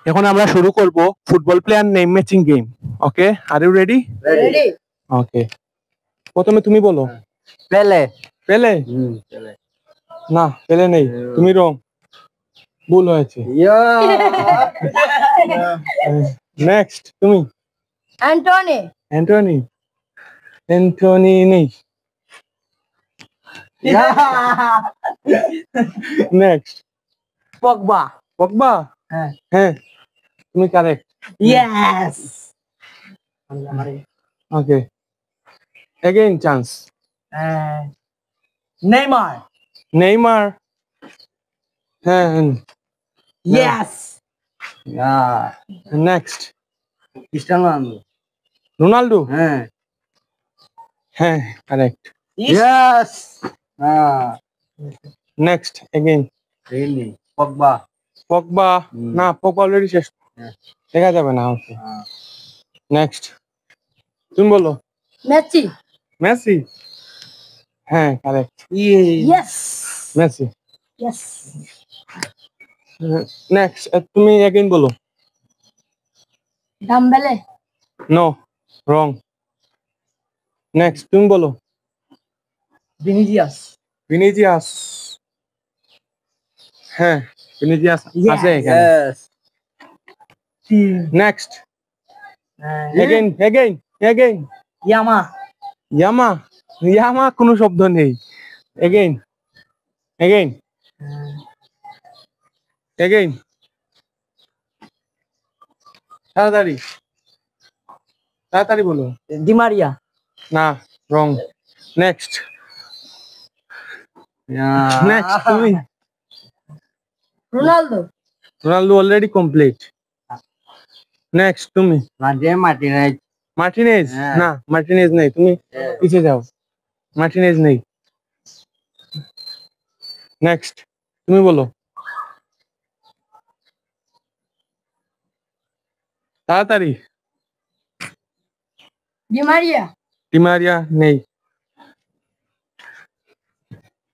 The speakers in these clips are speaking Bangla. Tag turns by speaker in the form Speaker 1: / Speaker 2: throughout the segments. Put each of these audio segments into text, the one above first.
Speaker 1: এখন আমরা শুরু করব football player name matching game. Okay, are you ready?
Speaker 2: Ready.
Speaker 1: Okay, প্রথমে তুমি বলো।
Speaker 2: পেলে।
Speaker 1: পেলে?
Speaker 2: পেলে।
Speaker 1: না, পেলে নেই, তুমি রং, ভুল হয়েছে। নেক্সট তুমি।
Speaker 3: অ্যান্টনি।
Speaker 1: অ্যান্টনি? অ্যান্টনি নেই। নেক্সট।
Speaker 2: পগবা।
Speaker 1: পগবা?
Speaker 2: হ্যাঁ
Speaker 1: হ্যাঁ, তুমি কারেক্ট।
Speaker 2: ইয়েস।
Speaker 1: ওকে, again chance.
Speaker 2: নেইমার।
Speaker 1: নেইমার? হ্যাঁ।
Speaker 2: Yes.
Speaker 1: Next.
Speaker 2: Cristiano Ronaldo.
Speaker 1: Ronaldo?
Speaker 2: হ্যাঁ
Speaker 1: হ্যাঁ, correct.
Speaker 2: Yes.
Speaker 1: Next again.
Speaker 2: Really Pogba.
Speaker 1: Pogba? না, পগবা অলরেডি শেষ, দেখা যাবে না। ওকে, নেক্সট তুমি বলো।
Speaker 3: মেসি।
Speaker 1: মেসি? হ্যাঁ, correct.
Speaker 3: Yes.
Speaker 1: Messi.
Speaker 3: Yes.
Speaker 1: Next তুমি again বলো।
Speaker 3: ডাম্বেলে।
Speaker 1: নো, রং। নেক্সট তুমি বলো।
Speaker 2: ভিনিসিয়াস।
Speaker 1: ভিনিসিয়াস? হ্যাঁ, ভিনিসিয়াস আছে এখানে।
Speaker 2: ইয়েস।
Speaker 1: Next again.
Speaker 2: ইয়ামা।
Speaker 1: ইয়ামা? ইয়ামা কোনো শব্দ নেই। again. তাড়াতাড়ি তাড়াতাড়ি বলো।
Speaker 2: ডিমারিয়া।
Speaker 1: না, রং। নেক্সট তুমি।
Speaker 3: Ronaldo.
Speaker 1: Ronaldo already complete. Next তুমি।
Speaker 2: মার্টিনেজ।
Speaker 1: মার্টিনেজ? না, মার্টিনেজ নেই, তুমি পিছে যাও। মার্টিনেজ নেই। নেক্সট তুমি বলো। তাড়াতাড়ি।
Speaker 3: ডিমারিয়া।
Speaker 1: ডিমারিয়া নেই।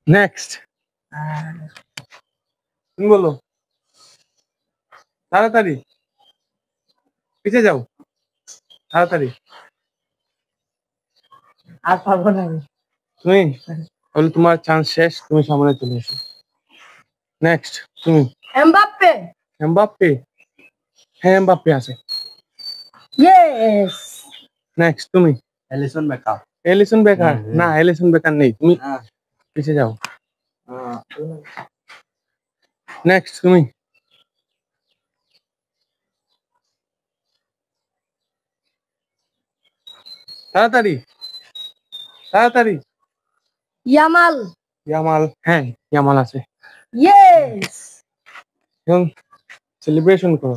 Speaker 1: নেক্সট তুমি বলো। তাড়াতাড়ি পিছে যাও, তাড়াতাড়ি।
Speaker 2: আর পারবো না আমি।
Speaker 1: তুমি বলো, তোমার চান্স শেষ, তুমি সামনে চলে এসো। নেক্সট তুমি।
Speaker 3: এমবাপ্পে।
Speaker 1: এমবাপ্পে? হ্যাঁ, এমবাপ্পে আছে।
Speaker 3: ইয়েস।
Speaker 1: নেক্সট তুমি।
Speaker 2: এলিসন বেকার।
Speaker 1: এলিসন বেকার? না, এলিসন বেকার নেই, তুমি পিছে যাও। নেক্সট তুমি। তাড়াতাড়ি তাড়াতাড়ি।
Speaker 3: ইয়ামাল।
Speaker 1: ইয়ামাল? হ্যাঁ, ইয়ামাল আছে।
Speaker 3: ইয়েস।
Speaker 1: এখন সেলিব্রেশন করো।